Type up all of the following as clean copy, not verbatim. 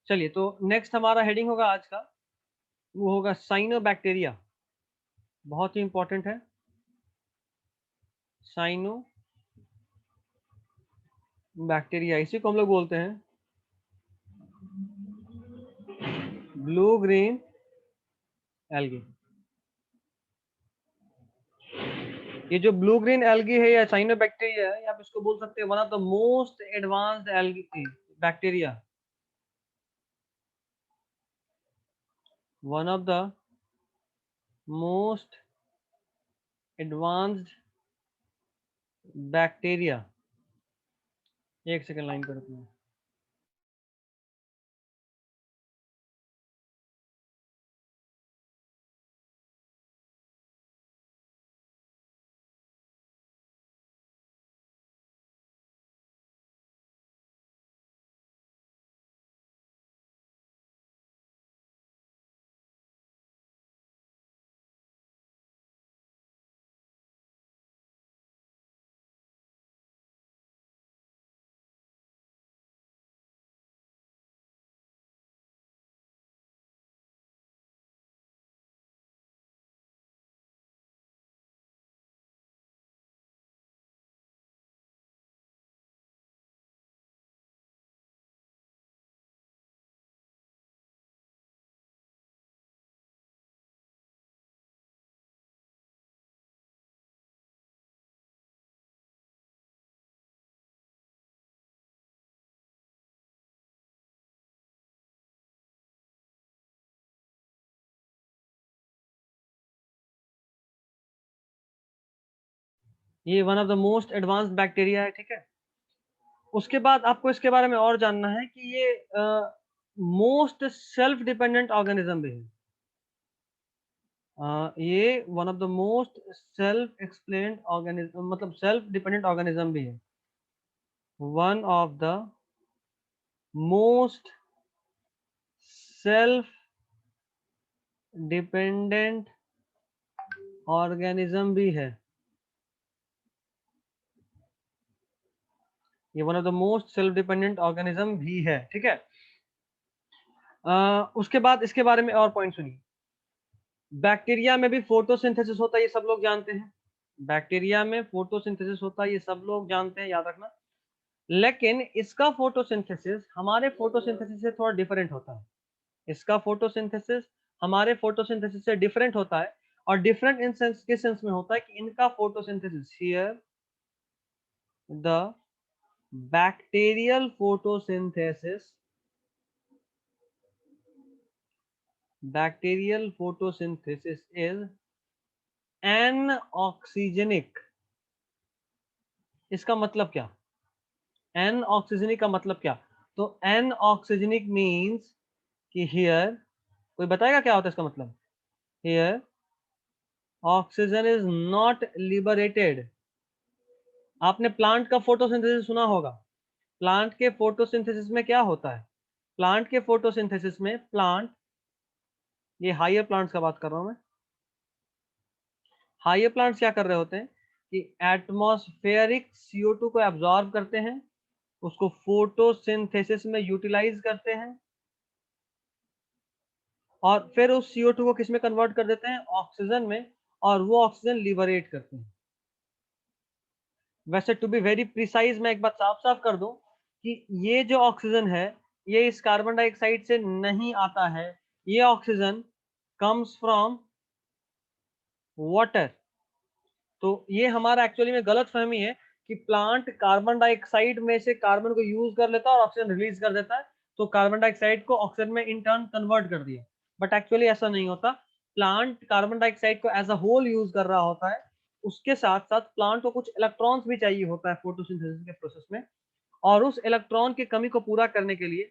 चलिए, तो नेक्स्ट हमारा हेडिंग होगा आज का, वो होगा साइनोबैक्टीरिया। बहुत ही इंपॉर्टेंट है, साइनोबैक्टीरिया। इसी को हम लोग बोलते हैं ब्लू ग्रीन एल्गी। ये जो ब्लू ग्रीन एल्गी है या साइनोबैक्टीरिया है, आप इसको बोल सकते हैं one of the most advanced algae bacteria, one of the most advanced bacteria. एक सेकंड लाइन पर रुकना। ये one of the most advanced bacteria है, ठीक है। उसके बाद आपको इसके बारे में और जानना है कि ये मोस्ट सेल्फ डिपेंडेंट ऑर्गेनिज्म भी है। ये one of the most self explained organism, मतलब सेल्फ डिपेंडेंट ऑर्गेनिज्म भी है। One of the most self dependent organism भी है। ये one of the most self dependent organism भी है, ठीक है। उसके बाद इसके बारे में और पॉइंट सुनिए। बैक्टीरिया में भी फोटोसिंथेसिस होता है, ये सब लोग जानते हैं। बैक्टीरिया में फोटोसिंथेसिस होता है, ये सब लोग जानते हैं, याद रखना। लेकिन इसका फोटोसिंथेसिस हमारे फोटोसिंथेसिस से थोड़ा डिफरेंट होता है। इसका फोटोसिंथेसिस हमारे फोटोसिंथेसिस से डिफरेंट होता है। और डिफरेंट इन सेंस किस सेंस में होता है कि इनका photosynthesis, here the bacterial photosynthesis, bacterial photosynthesis is anoxygenic. इसका मतलब क्या? एन ऑक्सीजनिक का मतलब क्या? तो एन ऑक्सीजनिक मीन्स कि हियर, कोई बताएगा क्या होता है इसका मतलब? Here oxygen is not liberated. आपने प्लांट का फोटोसिंथेसिस सुना होगा। प्लांट के फोटोसिंथेसिस में क्या होता है? प्लांट के फोटोसिंथेसिस में प्लांट, ये हायर प्लांट्स का बात कर रहा हूं मैं। हायर प्लांट्स क्या कर रहे होते हैं कि एटमॉस्फेरिक CO2 को एब्जॉर्ब करते हैं, उसको फोटोसिंथेसिस में यूटिलाइज करते हैं, और फिर उस CO2 को किस में कन्वर्ट कर देते हैं? ऑक्सीजन में, और वो ऑक्सीजन लिबरेट करते हैं। वैसे टू बी वेरी प्रिसाइज मैं एक बात साफ साफ कर दूं कि ये जो ऑक्सीजन है, ये इस कार्बन डाइऑक्साइड से नहीं आता है। ये ऑक्सीजन कम्स फ्रॉम वाटर। तो ये हमारा एक्चुअली में गलत फहमी है कि प्लांट कार्बन डाइऑक्साइड में से कार्बन को यूज कर लेता है और ऑक्सीजन रिलीज कर देता है, तो कार्बन डाइऑक्साइड को ऑक्सीजन में इन टर्न कन्वर्ट कर दिया। बट एक्चुअली ऐसा नहीं होता। प्लांट कार्बन डाइऑक्साइड को एज अ होल यूज कर रहा होता है। उसके साथ साथ प्लांट को कुछ इलेक्ट्रॉन्स भी चाहिए होता है फोटोसिंथेसिस के प्रोसेस में, और उस इलेक्ट्रॉन की कमी को पूरा करने के लिए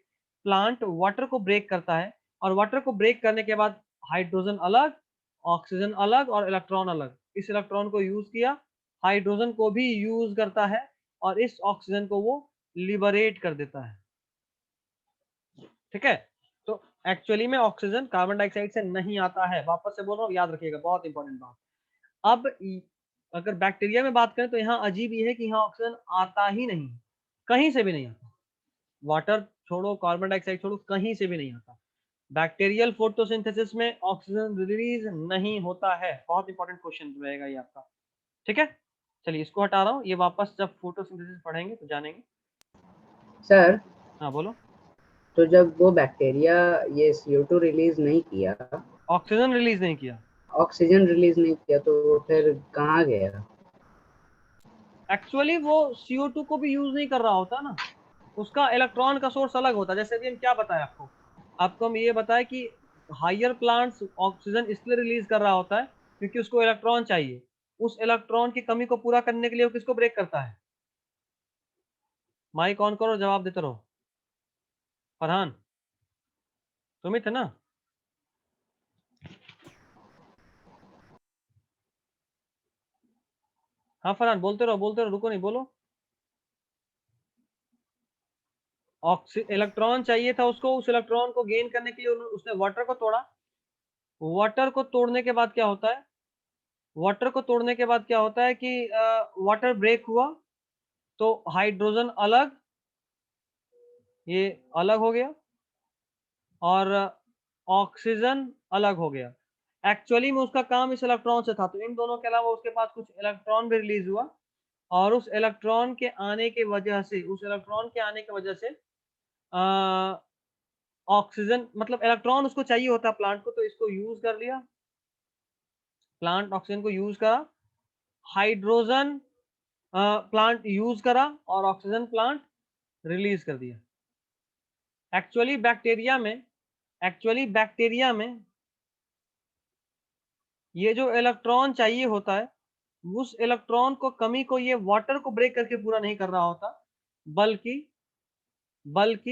प्लांट वाटर को ब्रेक करता है। और वाटर को ब्रेक करने के बाद हाइड्रोजन अलग, ऑक्सीजन अलग और इलेक्ट्रॉन अलग, इस इलेक्ट्रॉन को यूज किया, हाइड्रोजन को भी यूज करता है, और इस ऑक्सीजन को वो लिबरेट कर देता है, ठीक है। तो एक्चुअली में ऑक्सीजन कार्बन डाइऑक्साइड से नहीं आता है, वापस से बोल रहा हूँ, याद रखिएगा, बहुत इंपॉर्टेंट बात। अब अगर बैक्टीरिया में बात करें तो यहाँ अजीब ये है कि यहाँ ऑक्सीजन आता ही नहीं, कहीं से भी नहीं आता। वाटर छोड़ो, कार्बन डाइऑक्साइड छोड़ो, कहीं से भी नहीं आता। बैक्टीरियल फोटोसिंथेसिस में ऑक्सीजन रिलीज नहीं होता है। बहुत इंपॉर्टेंट क्वेश्चन रहेगा ये आपका, ठीक है। चलिए इसको हटा रहा हूँ, ये वापस जब फोटोसिंथेसिस पढ़ेंगे तो जानेंगे। सर, हाँ बोलो। तो जब वो बैक्टीरिया ये CO2 रिलीज नहीं किया, ऑक्सीजन रिलीज नहीं किया, ऑक्सीजन रिलीज नहीं किया, तो वो फिर कहाँ गया? एक्चुअली वो CO2 को भी यूज नहीं कर रहा होता ना, उसका इलेक्ट्रॉन का सोर्स अलग होता है। जैसे अभी हम क्या बताएं आपको, आपको हम ये बताएं कि हायर प्लांट्स ऑक्सीजन इसलिए रिलीज कर रहा होता है क्योंकि उसको इलेक्ट्रॉन चाहिए। उस इलेक्ट्रॉन की कमी को पूरा करने के लिए वो किसको ब्रेक करता है? माइक ऑन करो, जवाब देते रहो। फरहान, तुम ही थे ना? हाँ फरहान, बोलते रहो, रुको नहीं, बोलो। इलेक्ट्रॉन चाहिए था उसको, उस इलेक्ट्रॉन को गेन करने के लिए उसने वाटर को तोड़ा। वाटर को तोड़ने के बाद क्या होता है? वाटर को तोड़ने के बाद क्या होता है कि वाटर ब्रेक हुआ, तो हाइड्रोजन अलग, ये अलग हो गया, और ऑक्सीजन अलग हो गया। एक्चुअली में उसका काम इस इलेक्ट्रॉन से था, तो इन दोनों के अलावा उसके पास कुछ इलेक्ट्रॉन भी रिलीज हुआ, और उस इलेक्ट्रॉन के आने की वजह से, ऑक्सीजन, मतलब इलेक्ट्रॉन उसको चाहिए होता प्लांट को, तो इसको यूज कर लिया, प्लांट ऑक्सीजन को यूज करा, हाइड्रोजन प्लांट यूज करा, और ऑक्सीजन प्लांट रिलीज कर दिया। एक्चुअली बैक्टीरिया में ये जो इलेक्ट्रॉन चाहिए होता है, उस इलेक्ट्रॉन को कमी को ये वाटर को ब्रेक करके पूरा नहीं कर रहा होता, बल्कि बल्कि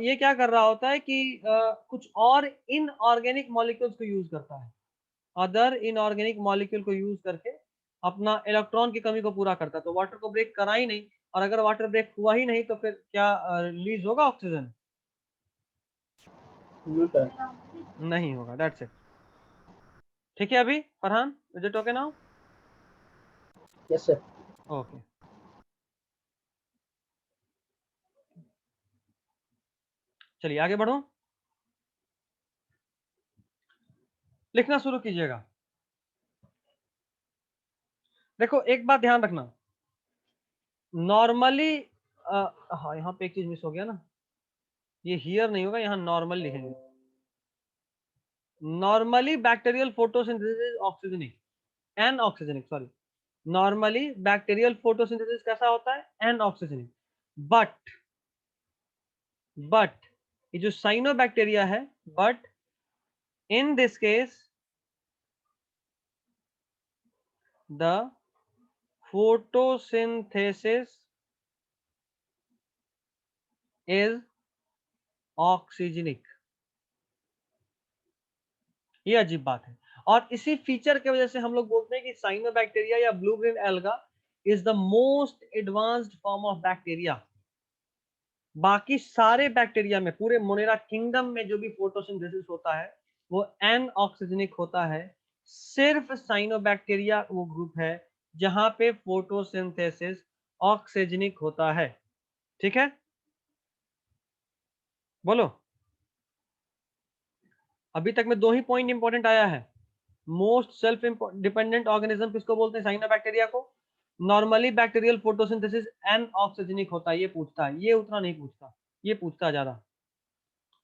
ये क्या कर रहा होता है कि कुछ और इनऑर्गेनिक मॉलिक्यूल्स को यूज करता है, अदर इनऑर्गेनिक मॉलिक्यूल को यूज करके अपना इलेक्ट्रॉन की कमी को पूरा करता है। तो वाटर को ब्रेक करा ही नहीं, और अगर वाटर ब्रेक हुआ ही नहीं तो फिर क्या रिलीज होगा ऑक्सीजन? No sir. नहीं होगा, दैट्स इट। ठीक है अभी Farhan, is it okay now? Yes sir. Okay, चलिए आगे बढ़ो, लिखना शुरू कीजिएगा। देखो एक बात ध्यान रखना, नॉर्मली हाँ यहाँ पे एक चीज मिस हो गया ना, ये हियर नहीं होगा, यहाँ नॉर्मल लिखेंगे। Normally bacterial photosynthesis oxygenic, anoxygenic, sorry. Normally bacterial photosynthesis कैसा होता है? N oxygenic. बट बट ये जो साइनोबैक्टीरिया है, but in this case the photosynthesis is oxygenic. ये अजीब बात है, और इसी फीचर की वजह से हम लोग बोलते हैं कि साइनोबैक्टीरिया या blue green alga is the most advanced form of bacteria. बाकी सारे बैक्टीरिया में, पूरे मोनेरा किंगडम में जो भी फोटोसिंथेसिस होता है वो एन ऑक्सीजनिक होता है। सिर्फ साइनोबैक्टीरिया वो ग्रुप है जहां पे फोटोसिंथेसिस ऑक्सीजनिक होता है। ठीक है, बोलो। अभी तक में दो ही पॉइंट इंपॉर्टेंट आया है। मोस्ट सेल्फ डिपेंडेंट ऑर्गेनिज्म किसको बोलते हैं? साइनोबैक्टीरिया को। Normally bacterial photosynthesis anoxygenic होता है, ये पूछता है, ये उतना नहीं पूछता, ये पूछता है ज्यादा।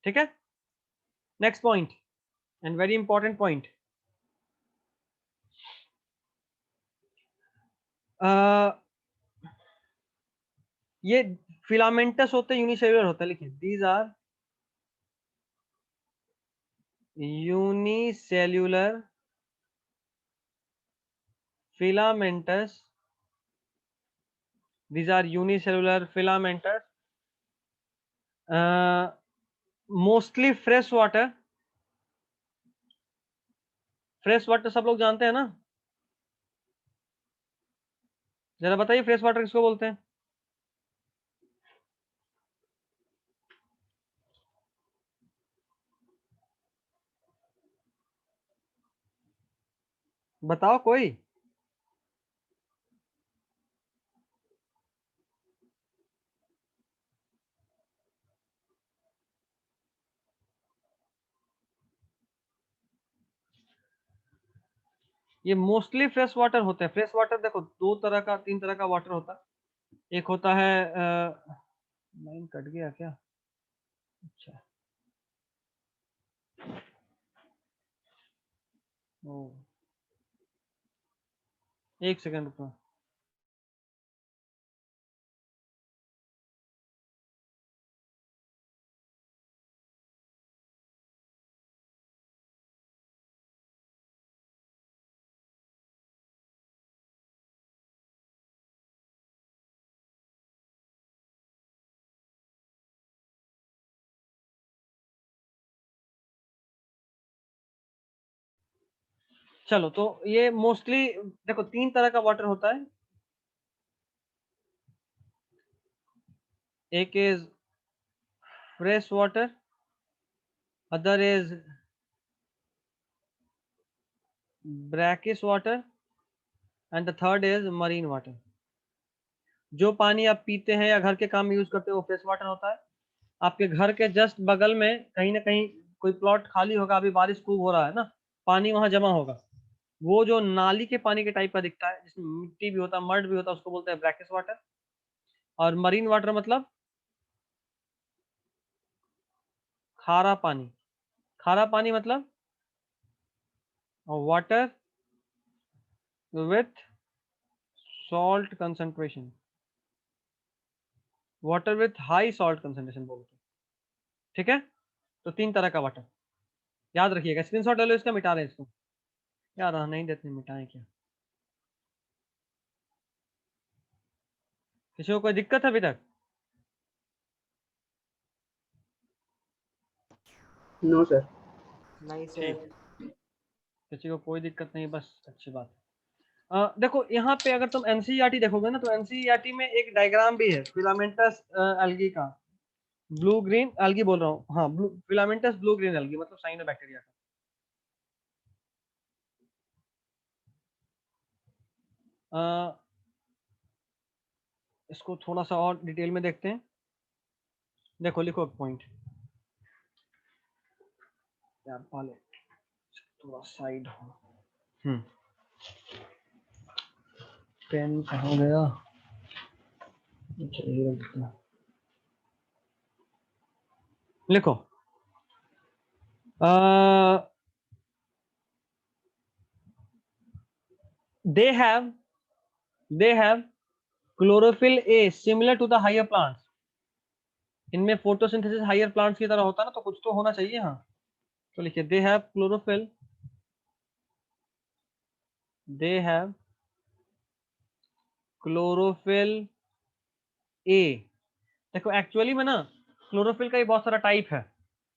ठीक है, next point and very important point, ये फिलामेंटस होते हैं, यूनिसेलुलर होता है, लिखिए these are unicellular filamentous, these are unicellular filamentous, mostly fresh water. Fresh water सब लोग जानते हैं ना? जरा बताइए फ्रेश वाटर किसको बोलते हैं? बताओ कोई। ये मोस्टली फ्रेश वाटर होते हैं। फ्रेश वाटर देखो 3 तरह का वाटर होता है। एक होता है लाइन कट गया क्या? अच्छा, ओ, एक सेकंड रुको। चलो, तो ये मोस्टली देखो 3 तरह का वाटर होता है। एक is fresh water, other is brackish water and the third is marine water. जो पानी आप पीते हैं या घर के काम में यूज करते हो वो फ्रेश वाटर होता है। आपके घर के जस्ट बगल में कहीं ना कहीं कोई प्लॉट खाली होगा, अभी बारिश खूब हो रहा है ना, पानी वहां जमा होगा, वो जो नाली के पानी के टाइप का दिखता है, जिसमें मिट्टी भी होता है, मड भी होता है, उसको बोलते हैं ब्रैकिश वाटर। और मरीन वाटर मतलब खारा पानी। खारा पानी मतलब water with salt concentration, water with high salt concentration बोलते हैं। ठीक है, तो 3 तरह का वाटर याद रखिएगा। स्क्रीनशॉट ले लो इसका, मिटा रहे हैं इसको। यार नहीं देते, मिटाएं क्या? किसी को कोई दिक्कत है अभी तक? No sir. नहीं ठीक, सर। किसी को कोई दिक्कत नहीं, बस अच्छी बात है। देखो यहाँ पे अगर तुम एनसीईआरटी देखोगे ना, तो एनसीईआरटी में एक डायग्राम भी है फिलामेंटस एल्गी का। ब्लू ग्रीन एल्गी बोल रहा हूँ, हाँ, blue filamentous blue green algae मतलब साइनोबैक्टीरिया का। इसको थोड़ा सा और डिटेल में देखते हैं। देखो, लिखो पॉइंट यार, पहले थोड़ा साइड हो। पेन कहाँ गया? अच्छा, ये रख देते हैं। लिखो, they have chlorophyll A similar to the higher plants। इनमें फोटोसिंथेसिस हायर प्लांट्स की तरह होता है ना, तो कुछ तो होना चाहिए। हाँ, तो लिखिए दे हैव क्लोरोफिल ए। देखो एक्चुअली में ना, क्लोरोफिल का ही बहुत सारा टाइप है,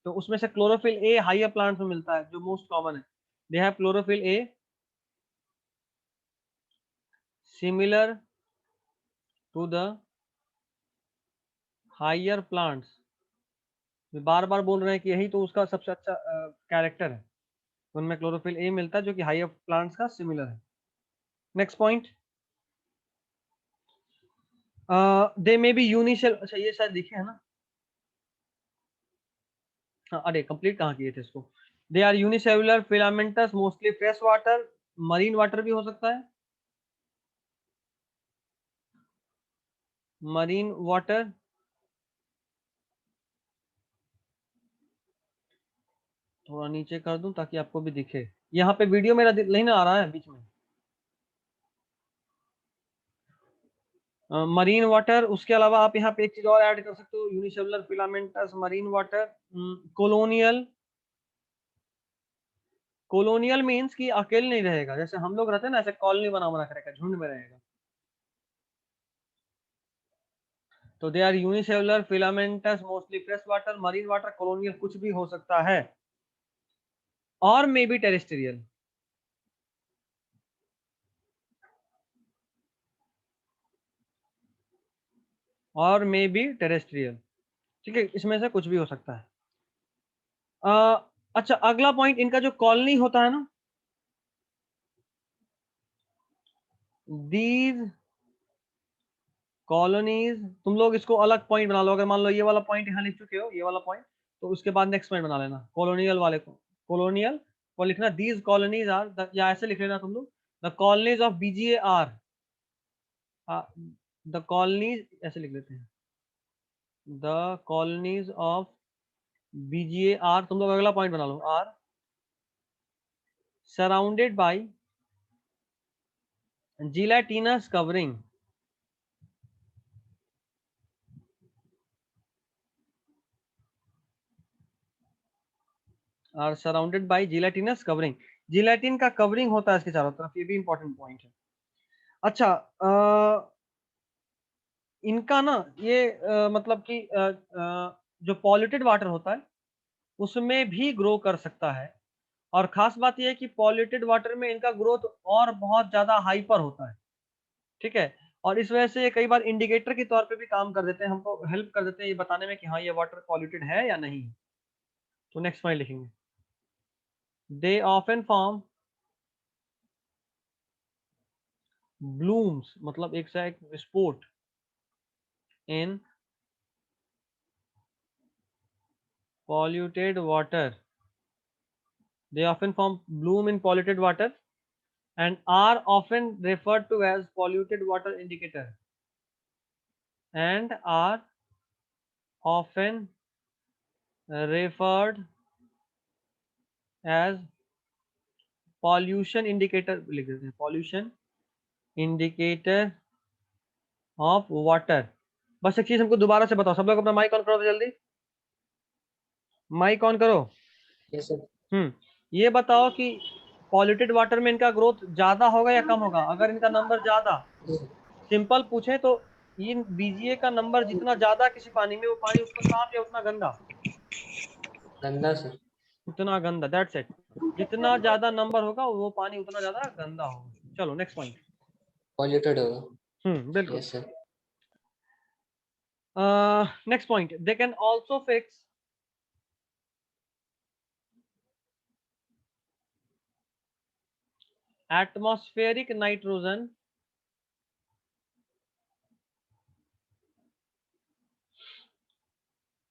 तो उसमें से क्लोरोफिल ए हायर प्लांट्स में मिलता है, जो मोस्ट कॉमन है। They have chlorophyll a similar to the higher plants. बार बार बोल रहे हैं कि यही तो उसका सबसे अच्छा कैरेक्टर है। उनमें क्लोरोफिल ए मिलता है जो कि हायर प्लांट्स का सिमिलर है। Next point, they may be unicell. अच्छा, ये शायद लिखे है ना, हाँ, अरे कंप्लीट कहाँ किए थे इसको। They are unicellular filamentous mostly fresh water, marine water भी हो सकता है, मरीन वाटर। थोड़ा नीचे कर दूं ताकि आपको भी दिखे। यहाँ पे वीडियो मेरा नहीं ना आ रहा है बीच में। मरीन वाटर, उसके अलावा आप यहाँ पे एक चीज और ऐड कर सकते हो, unicellular filamentous marine water. Colonial, colonial means कि अकेले नहीं रहेगा, जैसे हम लोग रहते हैं ना, ऐसे कॉलोनी बना बना कर झुंड में रहेगा। तो they are unicellular filamentous mostly fresh water, marine water, colonial कुछ भी हो सकता है, और मे बी टेरेस्ट्रियल। और मे बी टेरेस्ट्रियल, ठीक है, इसमें से कुछ भी हो सकता है। अच्छा, अगला पॉइंट, इनका जो कॉलोनी होता है ना, दीज कॉलोनीज, तुम लोग इसको अलग पॉइंट बना लो। अगर मान लो ये वाला पॉइंट यहाँ लिख चुके हो, ये वाला पॉइंट, तो उसके बाद नेक्स्ट पॉइंट बना लेना कॉलोनियल वाले को। कॉलोनियल को लिखना, दीज कॉलोनीज आर, या ऐसे लिख लेना तुम लोग, the colonies of BGAR, the colonies ऐसे लिख लेते हैं, द कॉलोनीज ऑफ BGAR, तुम लोग अगला पॉइंट बना लो, are surrounded by gelatinous covering, are surrounded by gelatinous covering, gelatin का कवरिंग होता है इसके चारों तरफ, ये भी इंपॉर्टेंट पॉइंट है। अच्छा, इनका ना ये मतलब कि जो पॉल्यूटेड वाटर होता है उसमें भी ग्रो कर सकता है, और खास बात यह है कि पॉल्यूटेड वाटर में इनका ग्रोथ और बहुत ज्यादा हाइपर होता है, ठीक है। और इस वजह से ये कई बार इंडिकेटर के तौर पे भी काम कर देते हैं, हमको हेल्प कर देते हैं ये बताने में कि हाँ ये वाटर पॉल्यूटेड है या नहीं। तो नेक्स्ट पॉइंट लिखेंगे, दे ऑफन फॉर्म ब्लूम्स, मतलब एक सा एक sport in polluted water, they often form bloom in polluted water and are often referred to as polluted water indicator, and are often referred as pollution indicator, लिख देते हैं pollution indicator of water। बस एक चीज हमको दोबारा से बताओ, सब लोग अपना माइक ऑन करो तो जल्दी, माइक ऑन करो। Yes sir. ये बताओ कि पॉल्यूटेड वाटर में इनका ग्रोथ ज्यादा होगा या कम होगा? अगर इनका नंबर ज्यादा, सिंपल पूछे तो इन BGA का नंबर जितना ज्यादा किसी पानी में, वो पानी उतना साफ या उतना गंदा? गंदा सर। उतना गंदा, दैट्स इट। जितना ज्यादा नंबर होगा वो पानी उतना ज्यादा गंदा होगा। चलो नेक्स्ट पॉइंट। पॉल्यूटेड होगा। बिल्कुल। Yes sir. Next point, they can also fix atmospheric nitrogen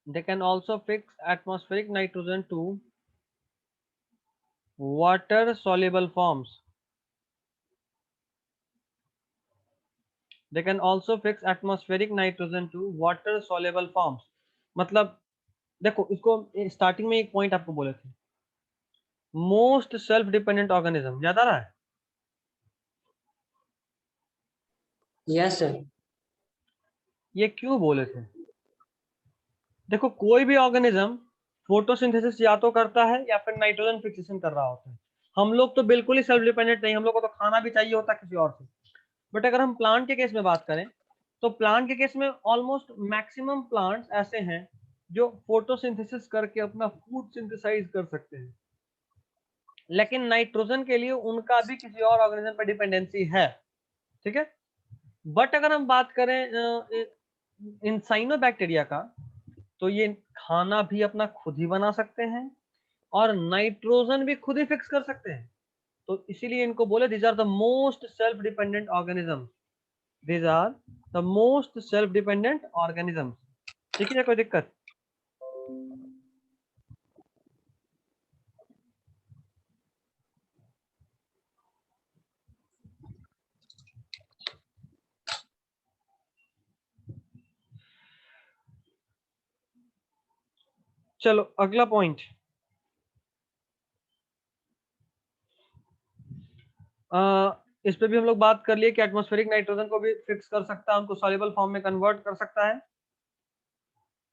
they can also fix atmospheric nitrogen to water soluble forms, they can also fix atmospheric nitrogen to water soluble forms। मतलब देखो इसको starting में एक point आपको बोले थे, most self dependent organism, याद आ रहा है? Yes sir. ये क्यों बोले थे? देखो कोई भी ऑर्गेनिज्म फोटोसिंथेसिस या तो करता है या फिर नाइट्रोजन फिक्सेशन कर रहा होता है। हम लोग तो बिल्कुल ही सेल्फ डिपेंडेंट नहीं, हम लोग को तो खाना भी चाहिए होता है किसी और से। बट अगर हम प्लांट के केस में बात करें तो प्लांट के केस में ऑलमोस्ट मैक्सिमम प्लांट्स ऐसे हैं जो फोटोसिंथेसिस करके अपना फूड सिंथेसाइज कर सकते हैं, लेकिन नाइट्रोजन के लिए उनका भी किसी और ऑर्गेनिज्म पर डिपेंडेंसी है, ठीक है। बट अगर हम बात करें इन साइनोबैक्टीरिया का, तो ये खाना भी अपना खुद ही बना सकते हैं और नाइट्रोजन भी खुद ही फिक्स कर सकते हैं। तो इसीलिए इनको बोले these are the most self dependent organism, these are the most self dependent organism. ठीक है, कोई दिक्कत? चलो अगला पॉइंट, इस पे भी हम लोग बात कर लिए कि एटमॉस्फेरिक नाइट्रोजन को भी फिक्स कर सकता है, उनको सॉल्युबल फॉर्म में कन्वर्ट कर सकता है।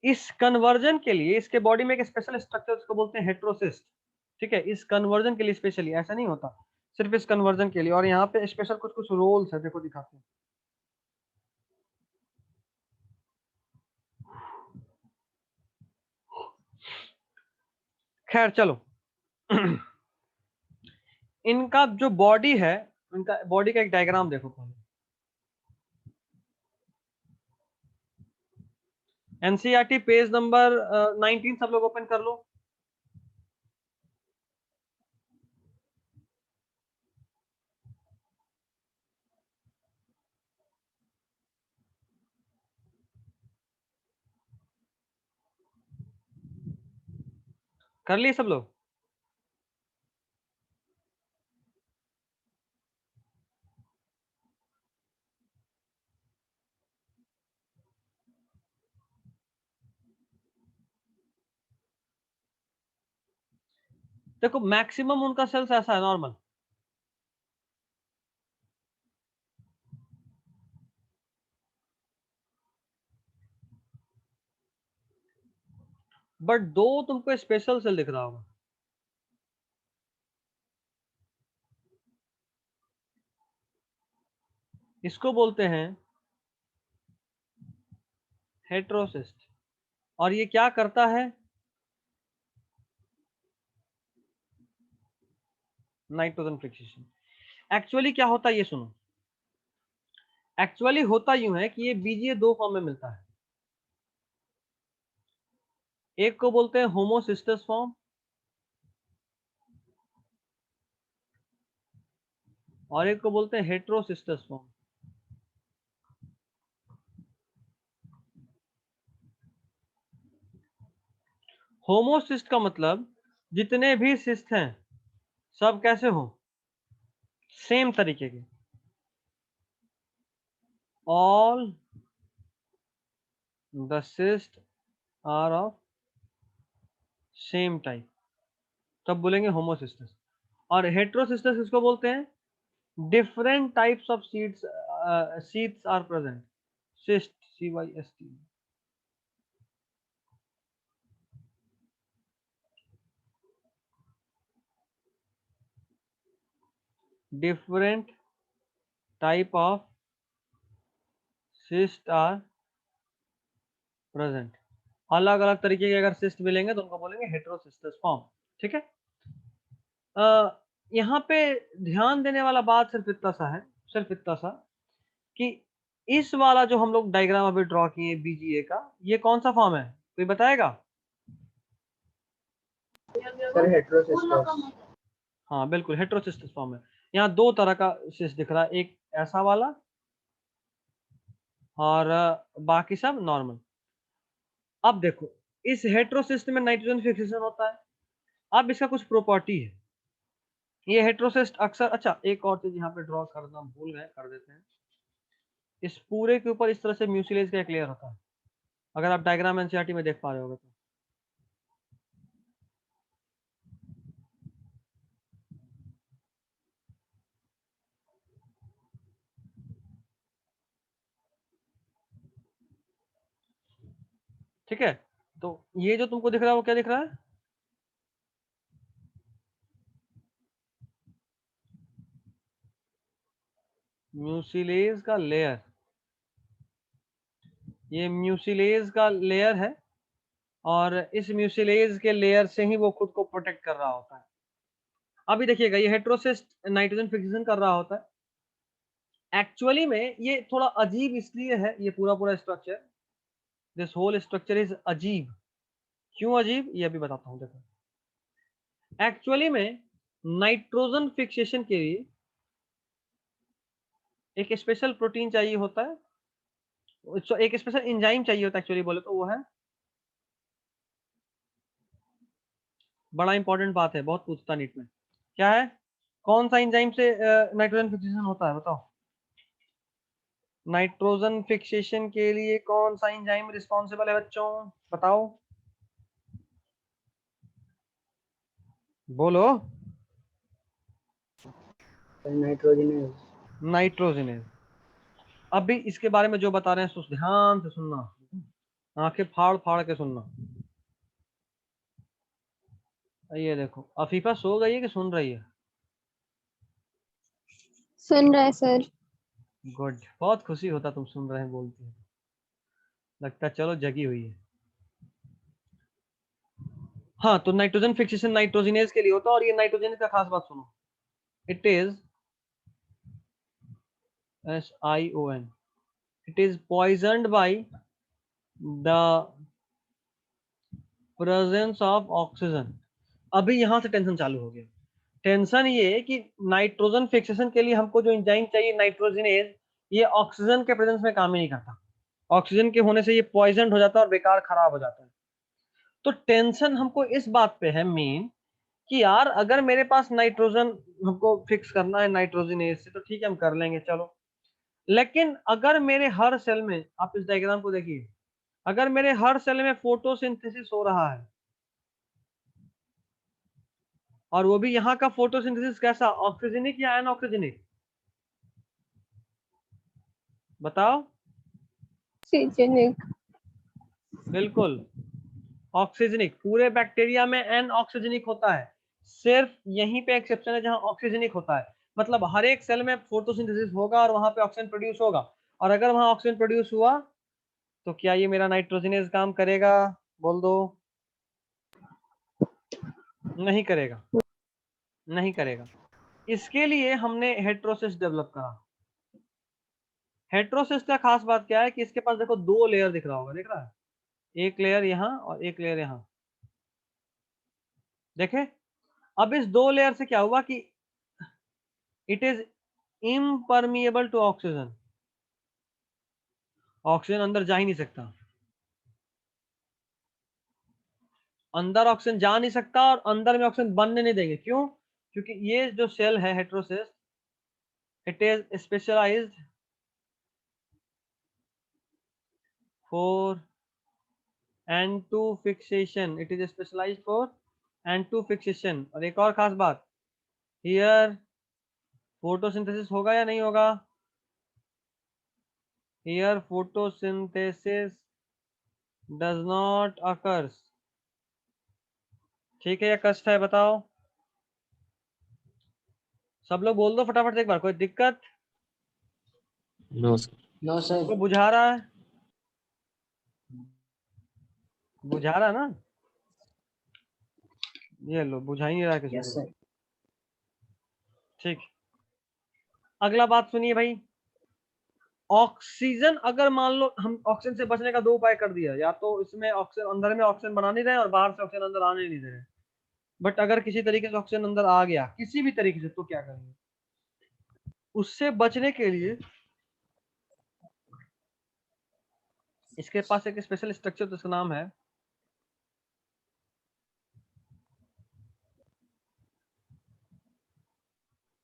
इस कन्वर्जन के लिए इसके बॉडी में एक स्पेशल स्ट्रक्चर, उसको बोलते हैं हेट्रोसिस्ट, ठीक है। इस कन्वर्जन के लिए स्पेशली, ऐसा नहीं होता, सिर्फ इस कन्वर्जन के लिए। और यहाँ पे स्पेशल कुछ कुछ रोल्स है, देखो दिखाते हैं। खैर चलो इनका जो बॉडी है, इनका बॉडी का एक डायग्राम देखो पहले। एनसीईआरटी पेज नंबर 19 सब लोग ओपन कर लो। कर लिए सब लोग? देखो मैक्सिमम उनका सेल्स ऐसा है नॉर्मल, बट दो तुमको स्पेशल सेल दिख रहा होगा। इसको बोलते हैं हेटेरोसिस्ट, और ये क्या करता है, नाइट्रोजन फिक्सेशन। एक्चुअली क्या होता है ये सुनो, एक्चुअली होता यूं है कि ये बीजीए दो फॉर्म में मिलता है। एक को बोलते हैं होमोसिस्टस फॉर्म, और एक को बोलते हैं हेटेरोसिस्टस फॉर्म। होमोसिस्ट का मतलब जितने भी सिस्ट हैं सब कैसे हो, सेम तरीके के, all the cyst are of same type, तब बोलेंगे होमोसिस्टस। और हेटेरोसिस्टस इसको बोलते हैं different types of seeds, seeds are present, cyst, CYST। Different type of cyst are present, अलग अलग तरीके के अगर सिस्ट मिलेंगे तो उनको बोलेंगे हेटेरोसिस्टस फॉर्म। ठीक है, यहाँ पे ध्यान देने वाला बात सिर्फ इतना सा है, सिर्फ इतना सा कि इस वाला जो हम लोग डायग्राम अभी ड्रॉ किए बीजीए का, ये कौन सा फॉर्म है, कोई बताएगा? सर हेटेरोसिस्टस। हाँ बिल्कुल हेटेरोसिस्टस फॉर्म है। यहाँ दो तरह का सिस्ट दिख रहा है, एक ऐसा वाला और बाकी सब नॉर्मल। अब देखो इस हेटेरोसिस्ट में नाइट्रोजन फिक्सेशन होता है। अब इसका कुछ प्रॉपर्टी है, ये हेटेरोसिस्ट अक्सर, अच्छा एक और चीज यहाँ पे ड्रॉ करना भूल गए, कर देते हैं। इस पूरे के ऊपर इस तरह से म्यूसिलेज का एक लेयर होता है, अगर आप डायग्राम एनसीईआरटी में देख पा रहे होगे तो। ठीक है, तो ये जो तुमको दिख रहा है वो क्या दिख रहा है, म्यूसिलेज का लेयर। ये म्यूसिलेज का लेयर है, और इस म्यूसिलेज के लेयर से ही वो खुद को प्रोटेक्ट कर रहा होता है। अभी देखिएगा ये हेटेरोसिस्ट नाइट्रोजन फिक्सेशन कर रहा होता है। एक्चुअली में ये थोड़ा अजीब इसलिए है, ये पूरा पूरा structure, this whole structure is अजीब। क्यों अजीब, ये अभी बताता हूँ। देखो एक्चुअली में नाइट्रोजन फिक्सेशन के लिए एक स्पेशल प्रोटीन चाहिए होता है, एक स्पेशल एंजाइम चाहिए होता है एक्चुअली बोले तो, वो है, बड़ा इंपॉर्टेंट बात है, बहुत पूछता नीट में, क्या है, कौन सा एंजाइम से नाइट्रोजन फिक्सेशन होता है बताओ? नाइट्रोजन फिक्सेशन के लिए कौन सा एंजाइम रिस्पॉन्सिबल है बच्चों, बताओ, बोलो। नाइट्रोजनेज। नाइट्रोजनेज। अभी इसके बारे में जो बता रहे हैं तो ध्यान से सुनना, आंखें फाड़ फाड़ के सुनना। ये देखो अफीफा सो गई है कि सुन रही है? सुन रहा है सर। गुड, बहुत खुशी होता तुम सुन रहे हैं बोलती है, लगता चलो जगी हुई है। हाँ, तो नाइट्रोजन फिक्सेशन नाइट्रोजनेज के लिए होता है, और ये नाइट्रोजनेज का खास बात सुनो, it is SION, it is poisoned by the presence of oxygen। अभी यहां से टेंशन चालू हो गया। टेंशन ये है कि नाइट्रोजन फिक्सेशन के लिए हमको जो एंजाइम चाहिए नाइट्रोजनेज, ये ऑक्सीजन के प्रेजेंस में काम ही नहीं करता, ऑक्सीजन के होने से ये पॉइजन हो जाता है और बेकार खराब हो जाता है। तो टेंशन हमको इस बात पे है मेन कि यार अगर मेरे पास नाइट्रोजन हमको फिक्स करना है नाइट्रोजनेज से तो ठीक है हम कर लेंगे चलो, लेकिन अगर मेरे हर सेल में, आप इस डायग्राम को देखिए, अगर मेरे हर सेल में फोटोसिंथेसिस हो रहा है और वो भी यहाँ का फोटोसिंथेसिस कैसा, ऑक्सीजनिक या एनऑक्सीजनिक, बताओ। ऑक्सीजनिक। बिल्कुल ऑक्सीजनिक, पूरे बैक्टीरिया में एनऑक्सीजनिक होता है, सिर्फ यहीं पे एक्सेप्शन है जहां ऑक्सीजनिक होता है। मतलब हर एक सेल में फोटोसिंथेसिस होगा और वहां पे ऑक्सीजन प्रोड्यूस होगा, और अगर वहां ऑक्सीजन प्रोड्यूस हुआ तो क्या ये मेरा नाइट्रोजनेज काम करेगा, बोल दो। नहीं करेगा, नहीं करेगा। इसके लिए हमने हेट्रोसिस डेवलप करा। हेट्रोसिस का खास बात क्या है कि इसके पास देखो दो लेयर दिख रहा होगा, दिख रहा है, एक लेयर यहाँ और एक लेयर यहाँ, देखे। अब इस दो लेयर से क्या हुआ कि it is impermeable to oxygen, oxygen अंदर जा ही नहीं सकता, अंदर ऑक्सीजन जा नहीं सकता और अंदर में ऑक्सीजन बनने नहीं देंगे। क्यों? क्योंकि ये जो सेल है heterocyst, it is specialised for N2 fixation, it is specialised for N2 fixation. और एक और खास बात, हियर फोटोसिंथेसिस होगा या नहीं होगा, here photosynthesis does not occurs. ठीक है या कष्ट है, बताओ। सब लोग बोल दो फटाफट से एक बार, कोई दिक्कत? No sir. No sir. को बुझा रहा है, बुझा रहा है ना, ये लो बुझा ही नहीं रहा किसी यस को। सर। ठीक, अगला बात सुनिए भाई। ऑक्सीजन, अगर मान लो हम ऑक्सीजन से बचने का दो उपाय कर दिया, या तो इसमें ऑक्सीजन अंदर में ऑक्सीजन बना नहीं रहे और बाहर से ऑक्सीजन अंदर आने नहीं दे रहे, बट अगर किसी तरीके से ऑक्सीजन अंदर आ गया किसी भी तरीके से, तो क्या करेंगे? उससे बचने के लिए इसके पास एक स्पेशल स्ट्रक्चर, तो इसका नाम है,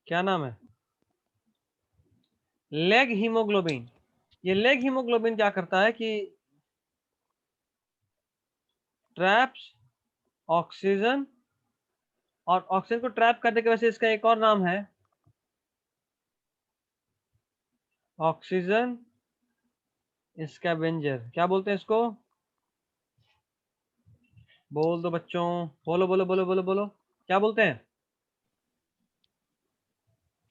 क्या नाम है, लेग हीमोग्लोबिन। ये लेग हीमोग्लोबिन क्या करता है कि ट्रैप्स ऑक्सीजन, और ऑक्सीजन को ट्रैप करने की वजह से इसका एक और नाम है ऑक्सीजन स्कैवेंजर। क्या बोलते हैं इसको, बोल दो बच्चों, बोलो बोलो बोलो बोलो बोलो, क्या बोलते हैं?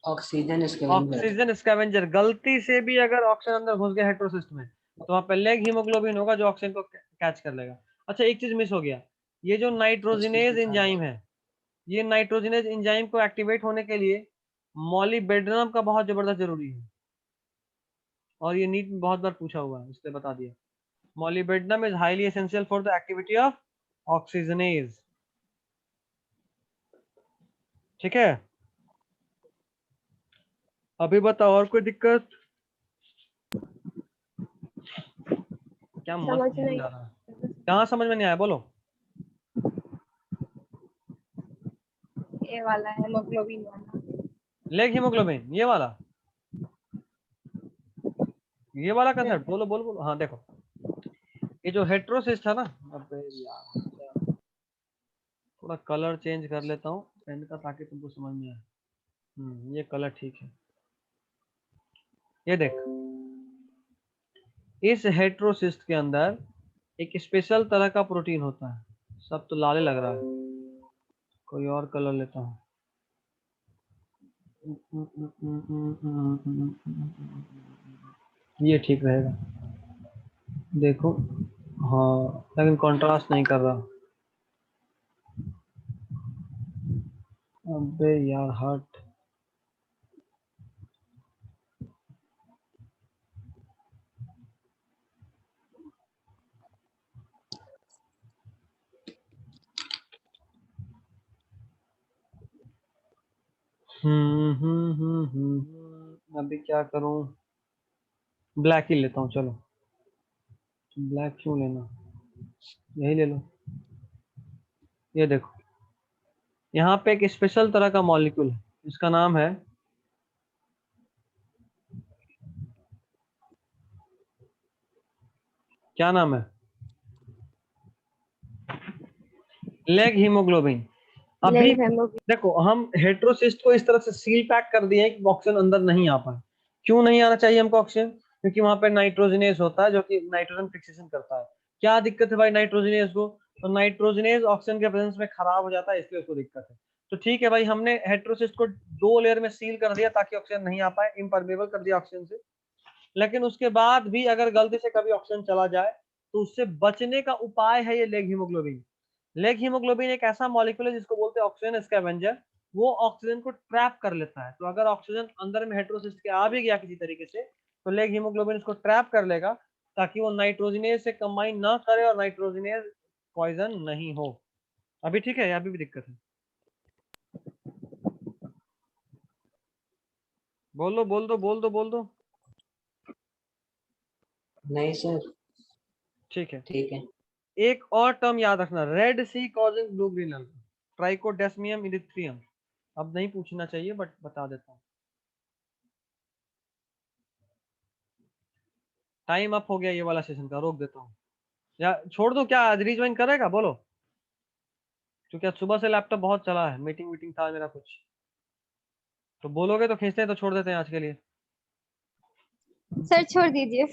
Oxygen scavenger. Oxygen scavenger. गलती से भी अगर ऑक्सीजन अंदर घुस गया हेट्रोसिस्ट में, तो वहां पे लेग हीमोग्लोबिन होगा जो ऑक्सीजन को कैच कर लेगा। अच्छा एक चीज मिस हो गया, ये जो नाइट्रोजिनेज एंजाइम है, ये नाइट्रोजिनेज एंजाइम को एक्टिवेट होने के लिए मॉलिबेडनम का बहुत जबरदस्त जरूरी है, और ये नीट में बहुत बार पूछा हुआ है, इसलिए बता दिया। Molybdenum is highly essential for the activity of oxygenase. ठीक है, अभी बताओ और कोई दिक्कत? क्या मस्त समझ नींद नहीं। आ रहा है, कहाँ समझ में नहीं आया, बोलो। ये वाला है हेमोग्लोबिन वाला। लेग हीमोग्लोबिन, ये वाला कंसेप्ट, बोलो बोलो बोलो। हाँ देखो, ये जो हेट्रोसिस था ना, अबे यार थोड़ा कलर चेंज कर लेता हूँ पेन का ताकि तुमको समझ में आए। ये कलर ठीक है। ये देख, इस हेट्रोसिस्ट के अंदर एक स्पेशल तरह का प्रोटीन होता है, सब तो लाले लग रहा है, कोई और कलर लेता हूँ। ये ठीक रहेगा, देखो। हाँ लेकिन कंट्रास्ट नहीं कर रहा, अबे यार हट। अभी क्या करूं, ब्लैक ही लेता हूँ चलो। ब्लैक क्यों लेना, यही ले लो। ये देखो, यहाँ पे एक स्पेशल तरह का मॉलिक्यूल है, इसका नाम है क्या नाम है, लेग हीमोग्लोबिन। अभी लेग हेमोग्लोबिन। देखो हम हेट्रोसिस्ट को इस तरह से सील पैक कर दिए हैं कि ऑक्सीजन अंदर नहीं आ पाए। क्यों नहीं आना चाहिए हमको ऑक्सीजन? क्योंकि वहां पे नाइट्रोजनेस होता है जो कि नाइट्रोजन फिक्सेशन करता है। क्या दिक्कत है भाई नाइट्रोजनेस को? तो नाइट्रोजनेस ऑक्सीजन के प्रेजेंस में खराब हो जाता है, इसलिए उसको दिक्कत है। तो ठीक है भाई, हमने हेट्रोसिस्ट को 2 लेयर में सील कर दिया ताकि ऑक्सीजन नहीं आ पाए, इम्परमेबल कर दिया ऑक्सीजन से। लेकिन उसके बाद भी अगर गलती से कभी ऑक्सीजन चला जाए तो उससे बचने का उपाय है ये लेग हीमोग्लोबिन। लेग हीमोग्लोबिन एक ऐसा मॉलिक्यूल है जिसको बोलते हैं ऑक्सीजन स्कैवेंजर। वो ऑक्सीजन को ट्रैप कर लेता है। तो अगर ऑक्सीजन अंदर में हेट्रोसिस्ट के आ भी गया किसी तरीके से, तो लेग हीमोग्लोबिन उसको ट्रैप कर लेगा ताकि वो नाइट्रोजनेज से कंबाइन ना करे और नाइट्रोजनेज पॉइजन नहीं हो। अभी ठीक है या अभी भी दिक्कत है? बोल दो बोल दो बोल दो बोल दो। नहीं सर, ठीक है। ठीक है। एक और टर्म याद रखना, रेड सी कॉजिंग ब्लू ग्रीन अल्गा, ट्राइकोडेस्मियम इरिथ्रियम। अब नहीं पूछना चाहिए बट बता देता हूँ। टाइम अप हो गया ये वाला सेशन का, रोक देता हूँ या छोड़ दूं? क्या आज रिज्वाइन करेगा बोलो? क्योंकि आज सुबह से लैपटॉप बहुत चला है, मीटिंग वीटिंग था मेरा कुछ। तो बोलोगे तो खींचते हैं, तो छोड़ देते हैं आज के लिए। सर छोड़ दीजिए।